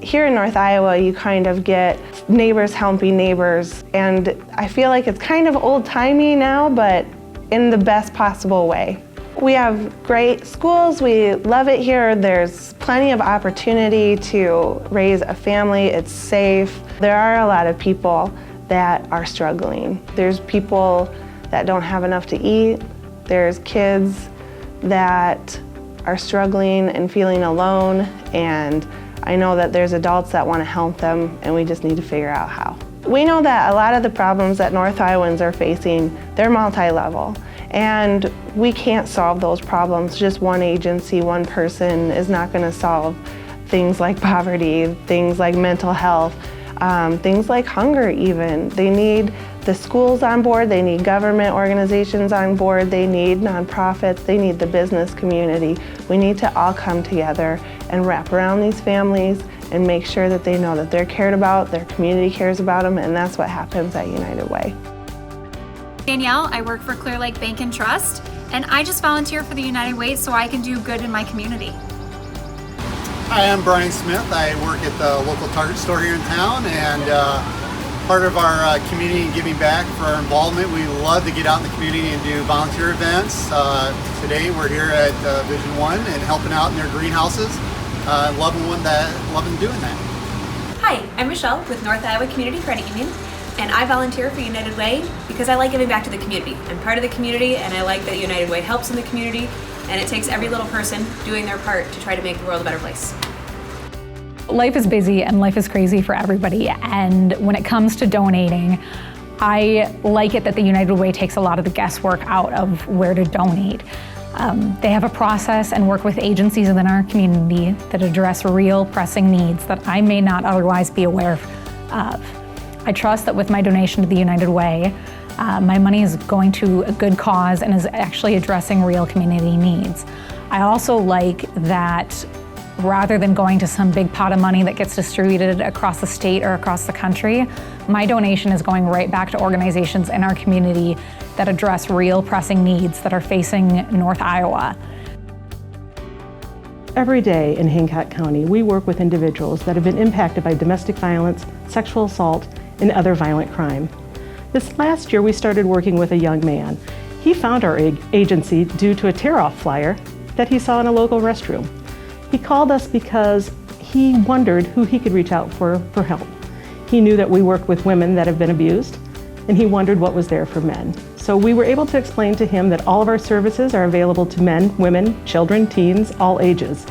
Here in North Iowa, you kind of get neighbors helping neighbors, and I feel like it's kind of old-timey now, but in the best possible way. We have great schools, we love it here. There's plenty of opportunity to raise a family, it's safe. There are a lot of people that are struggling. There's people that don't have enough to eat. There's kids that are struggling and feeling alone, and I know that there's adults that want to help them, and we just need to figure out how. We know that a lot of the problems that North Iowans are facing, they're multi-level, and we can't solve those problems. Just one agency, one person is not going to solve things like poverty, things like mental health, things like hunger even. They need the schools on board, they need government organizations on board, they need nonprofits, they need the business community. We need to all come together and wrap around these families and make sure that they know that they're cared about, their community cares about them, and that's what happens at United Way. Danielle, I work for Clear Lake Bank and Trust, and I just volunteer for the United Way so I can do good in my community. Hi, I'm Brian Smith. I work at the local Target store here in town, and part of our community and giving back for our involvement, we love to get out in the community and do volunteer events. Today we're here at Vision 1 and helping out in their greenhouses, loving doing that. Hi, I'm Michelle with North Iowa Community Credit Union, and I volunteer for United Way because I like giving back to the community. I'm part of the community, and I like that United Way helps in the community, and it takes every little person doing their part to try to make the world a better place. Life is busy and life is crazy for everybody, and when it comes to donating, I like it that the United Way takes a lot of the guesswork out of where to donate. They have a process and work with agencies within our community that address real pressing needs that I may not otherwise be aware of. I trust that with my donation to the United Way, my money is going to a good cause and is actually addressing real community needs. I also like that rather than going to some big pot of money that gets distributed across the state or across the country, my donation is going right back to organizations in our community that address real pressing needs that are facing North Iowa. Every day in Hancock County, we work with individuals that have been impacted by domestic violence, sexual assault, and other violent crime. This last year, we started working with a young man. He found our agency due to a tear-off flyer that he saw in a local restroom. He called us because he wondered who he could reach out for help. He knew that we worked with women that have been abused, and he wondered what was there for men. So we were able to explain to him that all of our services are available to men, women, children, teens, all ages.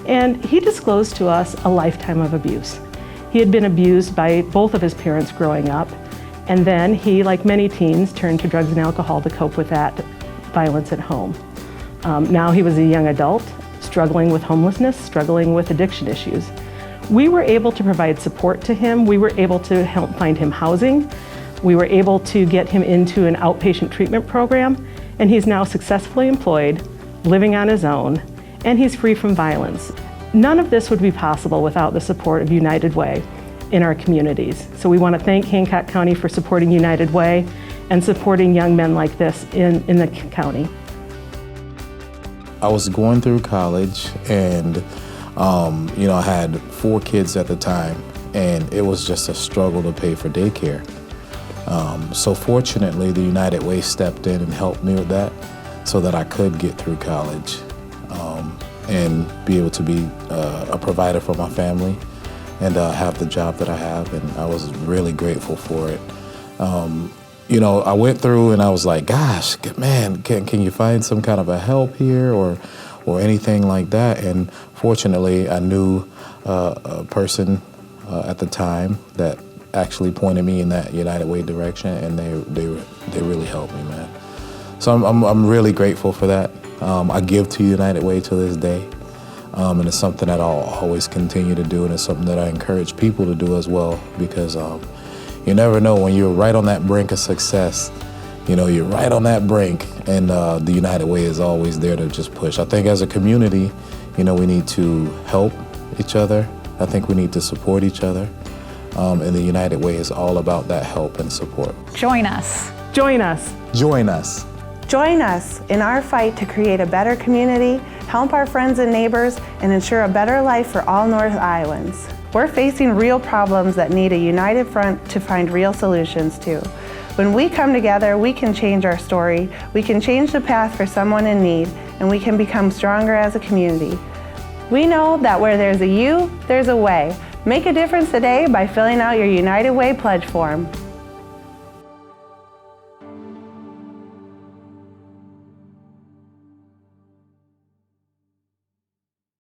And he disclosed to us a lifetime of abuse. He had been abused by both of his parents growing up, and then he, like many teens, turned to drugs and alcohol to cope with that violence at home. Now he was a young adult, struggling with homelessness, struggling with addiction issues. We were able to provide support to him. We were able to help find him housing. We were able to get him into an outpatient treatment program, and he's now successfully employed, living on his own, and he's free from violence. None of this would be possible without the support of United Way in our communities. So we want to thank Hancock County for supporting United Way and supporting young men like this in the county. I was going through college, and I had 4 kids at the time, and it was just a struggle to pay for daycare. So fortunately, the United Way stepped in and helped me with that so that I could get through college and be able to be a provider for my family and have the job that I have, and I was really grateful for it. I went through and I was like, gosh, man, can you find some kind of a help here or anything like that? And fortunately, I knew a person at the time that actually pointed me in that United Way direction, and they really helped me, man. So I'm really grateful for that. I give to United Way to this day, and it's something that I'll always continue to do, and it's something that I encourage people to do as well, because you never know when you're right on that brink of success. You're right on that brink, and the United Way is always there to just push. I think as a community, we need to help each other. I think we need to support each other, and the United Way is all about that help and support. Join us. Join us. Join us. Join us in our fight to create a better community, help our friends and neighbors, and ensure a better life for all North Iowans. We're facing real problems that need a united front to find real solutions to. When we come together, we can change our story, we can change the path for someone in need, and we can become stronger as a community. We know that where there's a you, there's a way. Make a difference today by filling out your United Way pledge form.